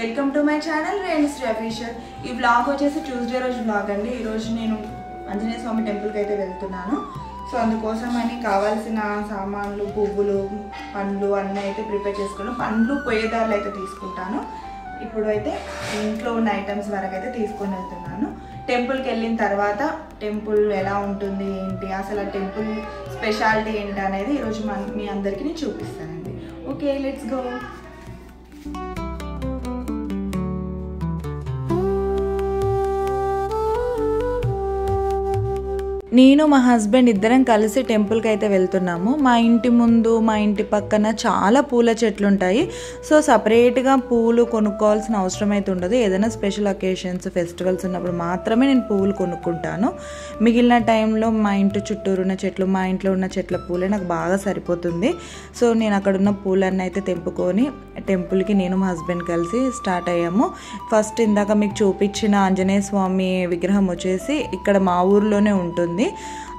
Welcome to my channel Renusri official. ఈ vlog వచ్చేసి Tuesday రోజు వ్లాగ్ అండి. ఈరోజు నేను ఆంజనేయ స్వామి టెంపుల్కి అయితే వెళ్తున్నాను. సో అందుకోసం అని కావాల్సిన సామాన్లు, పువ్వులు, పండ్లు అన్నీ అయితే ప్రిపేర్ చేసుకున్నాను. పండ్లు పోయేదారులు అయితే తీసుకుంటాను. ఇప్పుడు అయితే ఇంట్లో ఉన్న ఐటమ్స్ వరకు అయితే తీసుకొని వెళ్తున్నాను. టెంపుల్కి వెళ్ళిన తర్వాత టెంపుల్ ఎలా ఉంటుంది ఏంటి, అసలు ఆ టెంపుల్ స్పెషాలిటీ ఏంటి అనేది ఈరోజు మీ అందరికీ నేను చూపిస్తానండి. Okay, let's go. నేను మా హస్బెండ్ ఇద్దరం కలిసి టెంపుల్కి అయితే వెళ్తున్నాము. మా ఇంటి ముందు, మా ఇంటి పక్కన చాలా పూల చెట్లు ఉంటాయి. సో సపరేట్గా పూలు కొనుక్కోవాల్సిన అవసరం అయితే ఉండదు. ఏదైనా స్పెషల్ అకేషన్స్, ఫెస్టివల్స్ ఉన్నప్పుడు మాత్రమే నేను పువ్వులు కొనుక్కుంటాను. మిగిలిన టైంలో మా ఇంటి చుట్టూరు ఉన్న చెట్లు, మా ఇంట్లో ఉన్న చెట్ల పూలే నాకు బాగా సరిపోతుంది. సో నేను అక్కడ ఉన్న పూలన్నీ అయితే తెంపుకొని టెంపుల్కి నేను మా హస్బెండ్ కలిసి స్టార్ట్ అయ్యాము. ఫస్ట్ ఇందాక మీకు చూపించిన ఆంజనేయ స్వామి విగ్రహం వచ్చేసి ఇక్కడ మా ఊర్లోనే ఉంటుంది.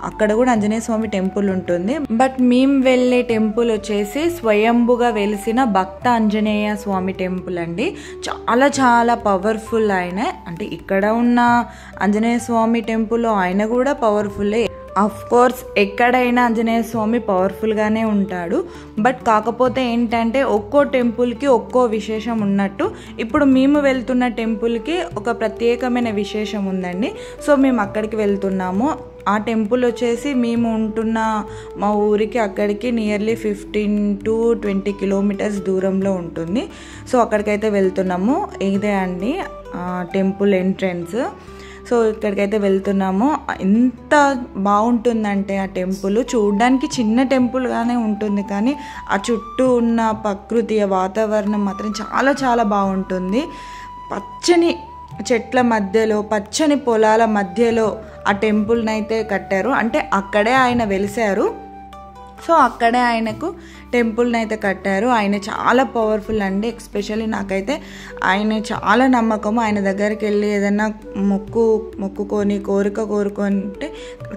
అక్కడ కూడా ఆంజనేయ స్వామి టెంపుల్ ఉంటుంది. బట్ మేము వెళ్ళే టెంపుల్ వచ్చేసి స్వయంభుగా వెలిసిన భక్త ఆంజనేయ స్వామి టెంపుల్ అండి. చాలా చాలా పవర్ఫుల్ ఆయన. అంటే ఇక్కడ ఉన్న ఆంజనేయ స్వామి టెంపుల్ ఆయన కూడా పవర్ఫుల్లే. అఫ్ కోర్స్ ఎక్కడైనా ఆంజనేయ స్వామి పవర్ఫుల్గానే ఉంటాడు. బట్ కాకపోతే ఏంటంటే ఒక్కో టెంపుల్కి ఒక్కో విశేషం ఉన్నట్టు ఇప్పుడు మేము వెళ్తున్న టెంపుల్కి ఒక ప్రత్యేకమైన విశేషం ఉందండి. సో మేము అక్కడికి వెళ్తున్నాము. ఆ టెంపుల్ వచ్చేసి మేము ఉంటున్న మా ఊరికి అక్కడికి నియర్లీ 15 to 20 కిలోమీటర్స్ దూరంలో ఉంటుంది. సో అక్కడికైతే వెళ్తున్నాము. ఇదే అండి టెంపుల్ ఎంట్రన్స్. సో ఇక్కడికైతే వెళ్తున్నాము. ఎంత బాగుంటుందంటే ఆ టెంపుల్ చూడడానికి చిన్న టెంపుల్గానే ఉంటుంది, కానీ ఆ చుట్టూ ఉన్న ప్రకృతి, వాతావరణం మాత్రం చాలా చాలా బాగుంటుంది. పచ్చని చెట్ల మధ్యలో, పచ్చని పొలాల మధ్యలో ఆ టెంపుల్ని అయితే కట్టారు. అంటే అక్కడే ఆయన వెలిశారు. సో అక్కడే ఆయనకు టెంపుల్ని అయితే కట్టారు. ఆయన చాలా పవర్ఫుల్ అండి. ఎస్పెషల్లీ నాకైతే ఆయన చాలా నమ్మకము. ఆయన దగ్గరికి వెళ్ళి ఏదైనా మొక్కుకొని కోరుకుంటే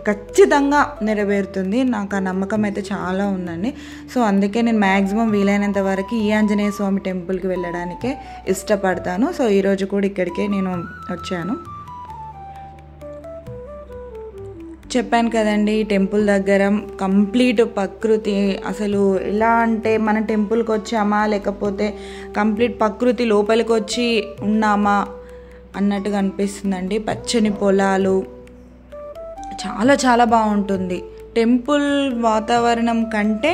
ఖచ్చితంగా నెరవేరుతుంది. నాకు ఆ నమ్మకం అయితే చాలా ఉందండి. సో అందుకే నేను మ్యాక్సిమం వీలైనంత వరకు ఈ ఆంజనేయ స్వామి టెంపుల్కి వెళ్ళడానికే ఇష్టపడతాను. సో ఈరోజు కూడా ఇక్కడికే నేను వచ్చాను. చెప్పాను కదండి, ఈ టెంపుల్ దగ్గర కంప్లీట్ ప్రకృతి. అసలు ఎలా అంటే మన టెంపుల్కి వచ్చామా లేకపోతే కంప్లీట్ ప్రకృతి లోపలికి వచ్చి ఉన్నామా అన్నట్టుగా అనిపిస్తుందండి. పచ్చని పొలాలు చాలా చాలా బాగుంటుంది. టెంపుల్ వాతావరణం కంటే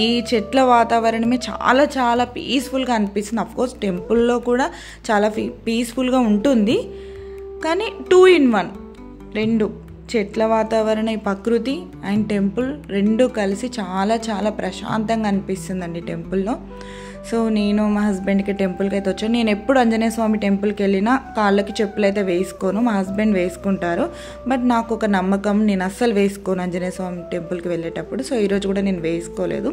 ఈ చెట్ల వాతావరణమే చాలా చాలా పీస్ఫుల్గా అనిపిస్తుంది. అఫ్కోర్స్ టెంపుల్లో కూడా చాలా పీస్ఫుల్గా ఉంటుంది, కానీ 2 in 1 రెండు చెట్ల వాతావరణం, ఈ ప్రకృతి అండ్ టెంపుల్ రెండు కలిసి చాలా చాలా ప్రశాంతంగా అనిపిస్తుందండి టెంపుల్లో. సో నేను మా హస్బెండ్కి టెంపుల్కి అయితే వచ్చాను. నేను ఎప్పుడు ఆంజనేయ స్వామి టెంపుల్కి వెళ్ళినా కాళ్ళకి చెప్పులు అయితే వేసుకోను. మా హస్బెండ్ వేసుకుంటారు. బట్ నాకు ఒక నమ్మకం, నేను అస్సలు వేసుకోను ఆంజనేయ స్వామి టెంపుల్కి వెళ్ళేటప్పుడు. సో ఈరోజు కూడా నేను వేసుకోలేదు.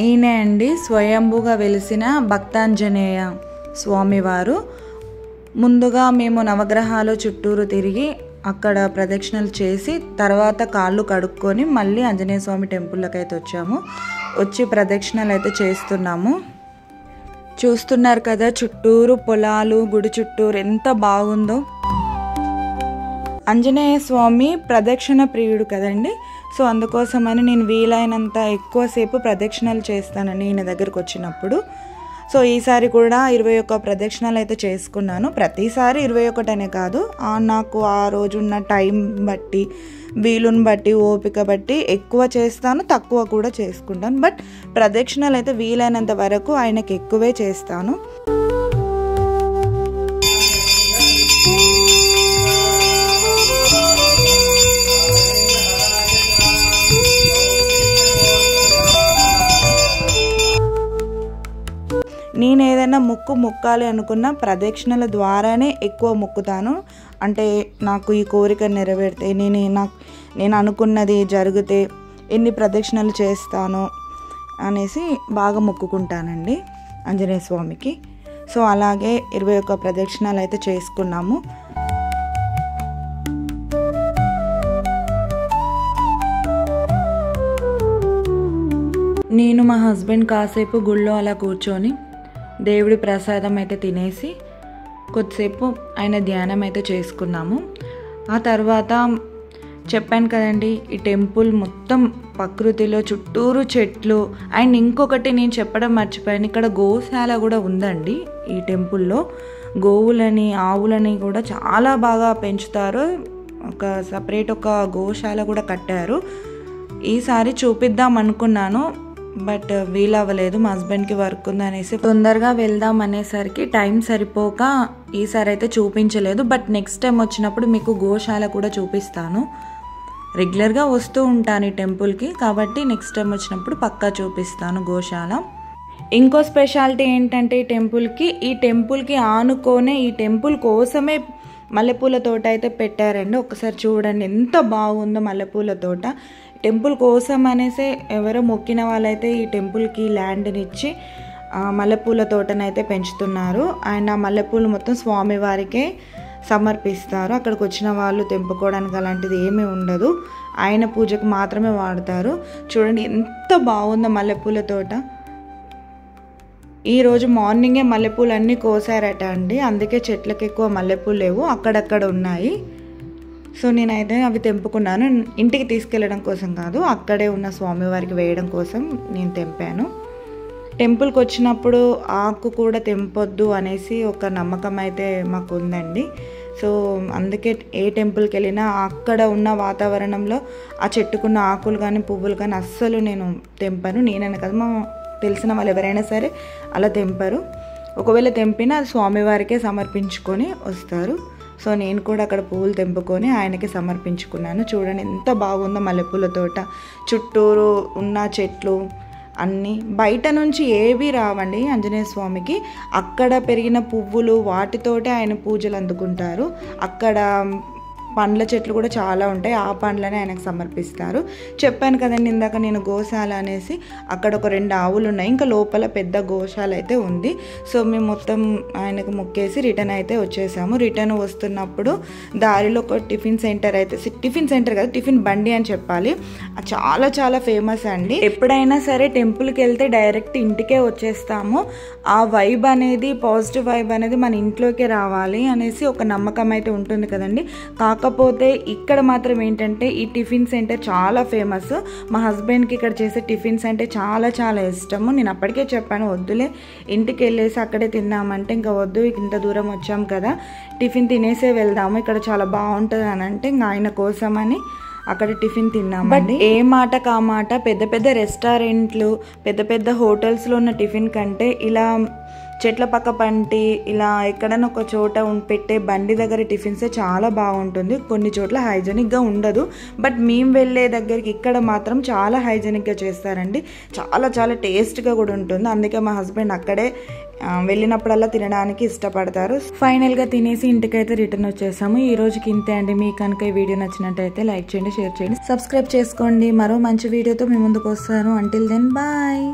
ఈయనే అండి స్వయంభుగా వెలిసిన భక్తాంజనేయ స్వామివారు. ముందుగా మేము నవగ్రహాలు చుట్టూరు తిరిగి అక్కడ ప్రదక్షిణలు చేసి తర్వాత కాళ్ళు కడుక్కొని మళ్ళీ ఆంజనేయ స్వామి టెంపుల్లోకి అయితే వచ్చాము. వచ్చి ప్రదక్షిణలు అయితే చేస్తున్నాము. చూస్తున్నారు కదా చుట్టూరు పొలాలు, గుడి చుట్టూరు ఎంత బాగుందో. ఆంజనేయ స్వామి ప్రదక్షిణ ప్రియుడు కదండి. సో అందుకోసమని నేను వీలైనంత ఎక్కువసేపు ప్రదక్షిణలు చేస్తానండి ఈయన దగ్గరకు వచ్చినప్పుడు. సో ఈసారి కూడా 21 ప్రదక్షిణలు అయితే చేసుకున్నాను. ప్రతిసారి 21 అనే కాదు, నాకు ఆ రోజున్న టైం బట్టి, వీలుని బట్టి, ఓపిక బట్టి ఎక్కువ చేస్తాను, తక్కువ కూడా చేసుకుంటాను. బట్ ప్రదక్షిణలు అయితే వీలైనంత వరకు ఆయనకి ఎక్కువే చేస్తాను. నేను ఏదైనా మొక్కాలి అనుకున్న ప్రదక్షిణల ద్వారానే ఎక్కువ మొక్కుతాను. అంటే నాకు ఈ కోరిక నెరవేరితే, నేను అనుకున్నది జరిగితే ఎన్ని ప్రదక్షిణలు చేస్తానో అనేసి బాగా మొక్కుకుంటానండి ఆంజనేయ స్వామికి. సో అలాగే 21 ప్రదక్షిణాలు అయితే చేసుకున్నాము. నేను మా హస్బెండ్ కాసేపు గుళ్ళో అలా కూర్చొని దేవుడి ప్రసాదం అయితే తినేసి కొద్దిసేపు ఆయన ధ్యానం అయితే చేసుకున్నాము. ఆ తర్వాత చెప్పాను కదండి, ఈ టెంపుల్ మొత్తం ప్రకృతిలో చుట్టూరు చెట్లు. అండ్ ఇంకొకటి నేను చెప్పడం మర్చిపోయాను, ఇక్కడ గోశాల కూడా ఉందండి. ఈ టెంపుల్లో గోవులని ఆవులని కూడా చాలా బాగా పెంచుతారు. ఒక సపరేట్ ఒక గోశాల కూడా కట్టారు. ఈసారి చూపిద్దాం అనుకున్నాను, బట్ వీలవ్వలేదు. మా హస్బెండ్కి వర్క్ ఉందనేసి తొందరగా వెళ్దాం అనేసరికి టైం సరిపోక ఈసారి అయితే చూపించలేదు. బట్ నెక్స్ట్ టైం వచ్చినప్పుడు మీకు గోశాల కూడా చూపిస్తాను. రెగ్యులర్గా వస్తూ ఉంటాను ఈ టెంపుల్కి, కాబట్టి నెక్స్ట్ టైం వచ్చినప్పుడు పక్కా చూపిస్తాను గోశాల. ఇంకో స్పెషాలిటీ ఏంటంటే ఈ టెంపుల్కి ఆనుకోనే ఈ టెంపుల్ కోసమే మల్లెపూల తోట అయితే పెట్టారండి. ఒకసారి చూడండి ఎంత బాగుందో మల్లెపూల తోట. టెంపుల్ కోసం అనేసి ఎవరో మొక్కిన వాళ్ళైతే ఈ టెంపుల్కి ల్యాండ్ని ఇచ్చి మల్లెపూల తోటనైతే పెంచుతున్నారు. అండ్ ఆ మల్లెపూలు మొత్తం స్వామివారికే సమర్పిస్తారు. అక్కడికి వచ్చిన వాళ్ళు తెంపుకోవడానికి అలాంటిది ఏమీ ఉండదు, ఆయన పూజకు మాత్రమే వాడతారు. చూడండి ఎంత బాగుందో మల్లెపూల తోట. ఈరోజు మార్నింగే మల్లెపూలు అన్నీ కోసారట అండి, అందుకే చెట్లకు ఎక్కువ మల్లెపూలు లేవు, అక్కడక్కడ ఉన్నాయి. సో నేనైతే అవి తెంపుకున్నాను. ఇంటికి తీసుకెళ్ళడం కోసం కాదు, అక్కడే ఉన్న స్వామివారికి వేయడం కోసం నేను తెంపాను. టెంపుల్కి వచ్చినప్పుడు ఆకు కూడా తెంపొద్దు అనేసి ఒక నమ్మకం అయితే మాకు ఉందండి. సో అందుకే ఏ టెంపుల్కి వెళ్ళినా అక్కడ ఉన్న వాతావరణంలో ఆ చెట్టుకున్న ఆకులు కానీ పువ్వులు కానీ అస్సలు నేను తెంపను. నేనని కదా, మా తెలిసిన వాళ్ళు ఎవరైనా సరే అలా తెంపరు. ఒకవేళ తెంపినా అది స్వామివారికే సమర్పించుకొని వస్తారు. సో నేను కూడా అక్కడ పువ్వులు తెంపుకొని ఆయనకి సమర్పించుకున్నాను. చూడండి ఎంత బాగుందో మల్లెపూల తోట. చుట్టూరు ఉన్న చెట్లు అన్నీ బయట నుంచి ఏవి రావండి ఆంజనేయ స్వామికి. అక్కడ పెరిగిన పువ్వులు వాటితోటే ఆయన పూజలు అందుకుంటారు. అక్కడ పండ్ల చెట్లు కూడా చాలా ఉంటాయి, ఆ పండ్లనే ఆయనకు సమర్పిస్తారు. చెప్పాను కదండి ఇందాక నేను గోశాల అనేసి, అక్కడ ఒక 2 ఆవులు ఉన్నాయి, ఇంకా లోపల పెద్ద గోశాల అయితే ఉంది. సో మేము మొత్తం ఆయనకు మొక్కేసి రిటర్న్ అయితే వచ్చేసాము. రిటర్న్ వస్తున్నప్పుడు దారిలో ఒక టిఫిన్ సెంటర్ అయితే, టిఫిన్ సెంటర్ కదా, టిఫిన్ బండి అని చెప్పాలి, చాలా చాలా ఫేమస్ అండి. ఎప్పుడైనా సరే టెంపుల్కి వెళ్తే డైరెక్ట్ ఇంటికే వచ్చేస్తాము. ఆ వైబ్ అనేది, పాజిటివ్ వైబ్ అనేది మన ఇంట్లోకే రావాలి అనేసి ఒక నమ్మకం అయితే ఉంటుంది కదండి. కాకపోతే ఇక్కడ మాత్రం ఏంటంటే ఈ టిఫిన్ సెంటర్ చాలా ఫేమస్. మా హస్బెండ్కి ఇక్కడ చేసే టిఫిన్స్ అంటే చాలా చాలా ఇష్టము. నేను అప్పటికే చెప్పాను వద్దులే, ఇంటికి వెళ్ళేసి అక్కడే తిన్నామంటే ఇంకా వద్దు, ఇంత దూరం వచ్చాం కదా, టిఫిన్ తినేసే వెళ్దాము, ఇక్కడ చాలా బాగుంటుంది అని అంటే ఇంకా ఆయన కోసమని అక్కడ టిఫిన్ తిన్నాము. బట్ ఏ మాట కా మాట పెద్ద పెద్ద రెస్టారెంట్లు, పెద్ద పెద్ద హోటల్స్లో ఉన్న టిఫిన్ కంటే ఇలా చెట్ల పక్క పంటి ఇలా ఎక్కడైనా ఒక చోట పెట్టే బండి దగ్గర టిఫిన్సే చాలా బాగుంటుంది. కొన్ని చోట్ల హైజెనిక్గా ఉండదు, బట్ మేము వెళ్ళే దగ్గరికి ఇక్కడ మాత్రం చాలా హైజెనిక్గా చేస్తారండి. చాలా చాలా టేస్ట్గా కూడా ఉంటుంది. అందుకే మా హస్బెండ్ అక్కడే వెళ్ళినప్పుడల్లా తినడానికి ఇష్టపడతారు. ఫైనల్గా తినేసి ఇంటికైతే రిటర్న్ వచ్చేసాము. ఈ రోజుకి ఇంతే అండి. మీకు కనుక ఈ వీడియో నచ్చినట్టయితే లైక్ చేయండి, షేర్ చేయండి, సబ్స్క్రైబ్ చేసుకోండి. మరో మంచి వీడియోతో మీ ముందుకు వస్తాను. Until then bye.